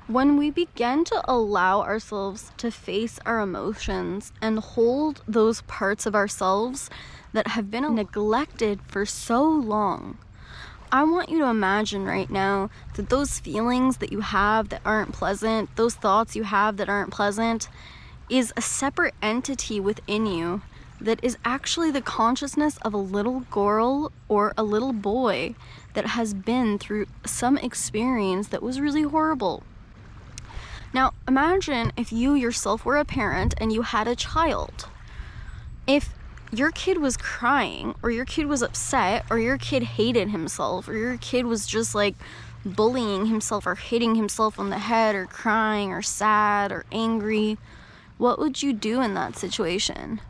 When we begin to allow ourselves to face our emotions and hold those parts of ourselves that have been neglected for so long, I want you to imagine right now that those feelings that you have that aren't pleasant, those thoughts you have that aren't pleasant, is a separate entity within you that is actually the consciousness of a little girl or a little boy that has been through some experience that was really horrible. Now, imagine if you yourself were a parent and you had a child. If your kid was crying, or your kid was upset, or your kid hated himself, or your kid was just like bullying himself or hitting himself on the head, or crying, or sad, or angry, what would you do in that situation?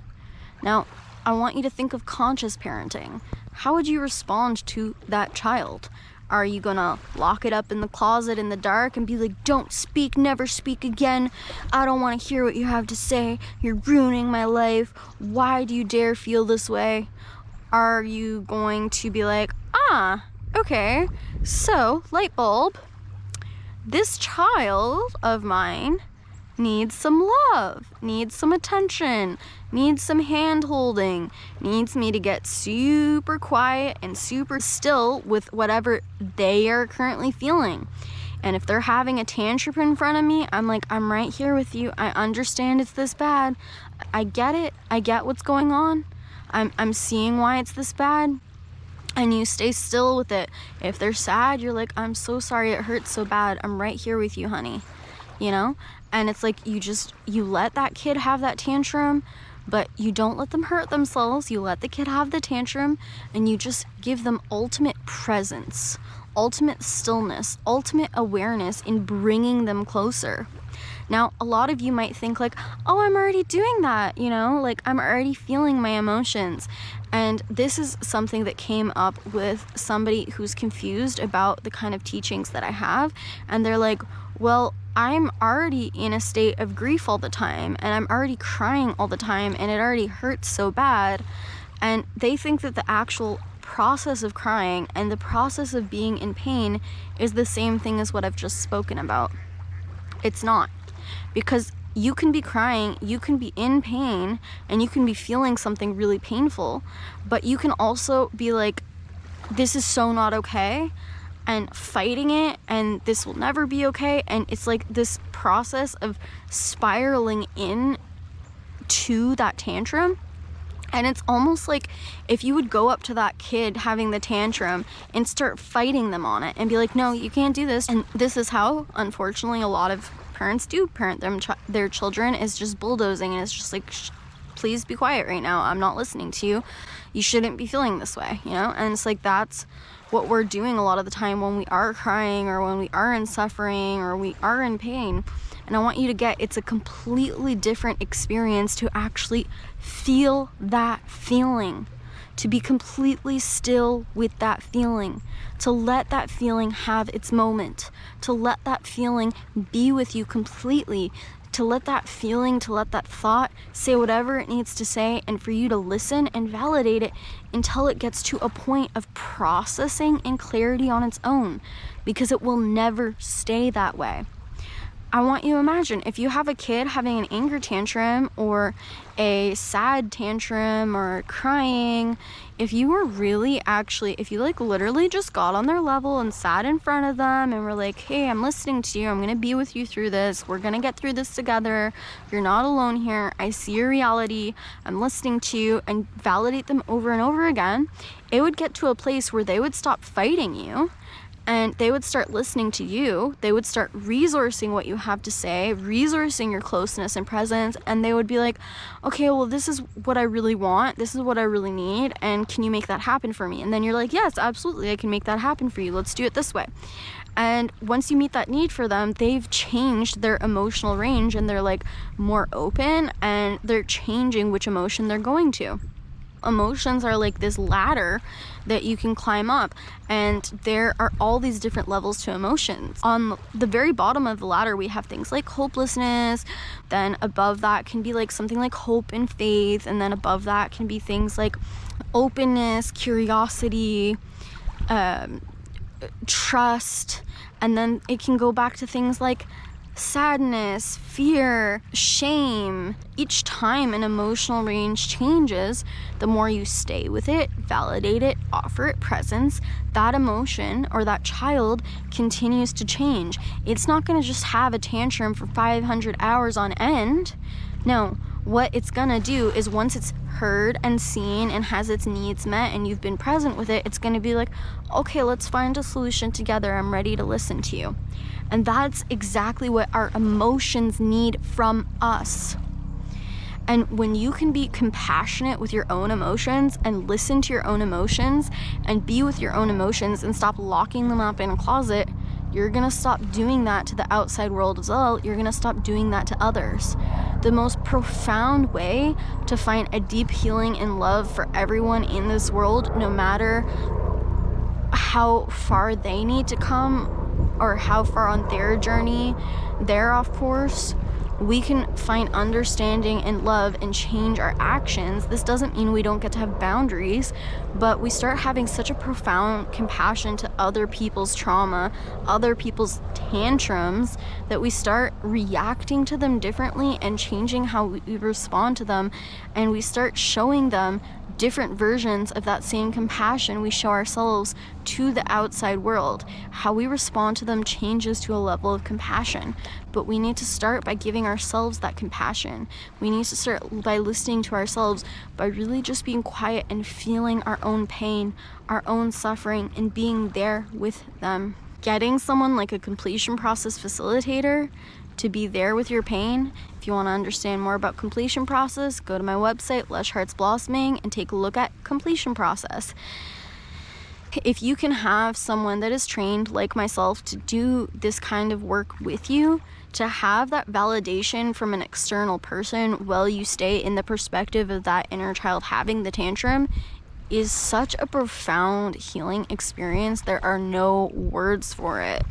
Now, I want you to think of conscious parenting. How would you respond to that child? Are you gonna lock it up in the closet in the dark and be like, don't speak, never speak again. I don't want to hear what you have to say. You're ruining my life. Why do you dare feel this way? Are you going to be like, okay, so light bulb, this child of mine needs some love, needs some attention, needs some hand holding, needs me to get super quiet and super still with whatever they are currently feeling. And if they're having a tantrum in front of me, I'm like, I'm right here with you. I understand it's this bad. I get it. I get what's going on. I'm seeing why it's this bad. And you stay still with it. If they're sad, you're like, I'm so sorry it hurts so bad. I'm right here with you, honey. You know? And it's like you let that kid have that tantrum, but you don't let them hurt themselves. You let the kid have the tantrum, and you just give them ultimate presence, ultimate stillness, ultimate awareness in bringing them closer. Now, a lot of you might think like, oh, I'm already doing that, you know, like I'm already feeling my emotions. And this is something that came up with somebody who's confused about the kind of teachings that I have. And they're like, well, I'm already in a state of grief all the time, and I'm already crying all the time, and it already hurts so bad. And they think that the actual process of crying and the process of being in pain is the same thing as what I've just spoken about. It's not. Because you can be crying, you can be in pain, and you can be feeling something really painful, but you can also be like, this is so not okay, and fighting it, and this will never be okay. And it's like this process of spiraling in to that tantrum. And it's almost like if you would go up to that kid having the tantrum and start fighting them on it and be like, no, you can't do this. And this is how, unfortunately, a lot of parents do parent their children, is just bulldozing, and it's just like, please be quiet right now. I'm not listening to you. You shouldn't be feeling this way, you know? And it's like, that's what we're doing a lot of the time when we are crying, or when we are in suffering, or we are in pain. And I want you to get, it's a completely different experience to actually feel that feeling, to be completely still with that feeling, to let that feeling have its moment, to let that feeling be with you completely, to let that feeling, to let that thought say whatever it needs to say, and for you to listen and validate it until it gets to a point of processing and clarity on its own, because it will never stay that way. I want you to imagine if you have a kid having an anger tantrum, or a sad tantrum, or crying, if you were really actually, if you like literally just got on their level and sat in front of them and were like, hey, I'm listening to you, I'm gonna be with you through this, we're gonna get through this together, you're not alone here, I see your reality, I'm listening to you, and validate them over and over again, it would get to a place where they would stop fighting you, and they would start listening to you. They would start resourcing what you have to say, resourcing your closeness and presence, and they would be like, okay, well, this is what I really want, this is what I really need, and can you make that happen for me? And then you're like, yes, absolutely, I can make that happen for you, let's do it this way. And once you meet that need for them, they've changed their emotional range, and they're like more open, and they're changing which emotion they're going to. Emotions are like this ladder that you can climb up, and there are all these different levels to emotions. On the very bottom of the ladder, we have things like hopelessness. Then above that can be like something like hope and faith, and then above that can be things like openness, curiosity, trust, And then it can go back to things like sadness, fear, shame. Each time an emotional range changes, the more you stay with it, validate it, offer it presence, that emotion or that child continues to change. It's not going to just have a tantrum for 500 hours on end. No, what it's going to do is once it's heard and seen and has its needs met and you've been present with it, it's going to be like, okay, let's find a solution together. I'm ready to listen to you. And that's exactly what our emotions need from us. And when you can be compassionate with your own emotions and listen to your own emotions and be with your own emotions and stop locking them up in a closet, you're gonna stop doing that to the outside world as well. You're gonna stop doing that to others. The most profound way to find a deep healing and love for everyone in this world, no matter how far they need to come or how far on their journey they're off course, we can find understanding and love and change our actions. This doesn't mean we don't get to have boundaries, but we start having such a profound compassion to other people's trauma, other people's tantrums, that we start reacting to them differently and changing how we respond to them, and we start showing them different versions of that same compassion we show ourselves to the outside world. How we respond to them changes to a level of compassion, but we need to start by giving ourselves that compassion. We need to start by listening to ourselves, by really just being quiet and feeling our own pain, our own suffering, and being there with them. Getting someone like a completion process facilitator to be there with your pain. If you want to understand more about completion process, go to my website, Lush Hearts Blossoming, and take a look at completion process. If you can have someone that is trained like myself to do this kind of work with you, to have that validation from an external person while you stay in the perspective of that inner child having the tantrum, is such a profound healing experience. There are no words for it.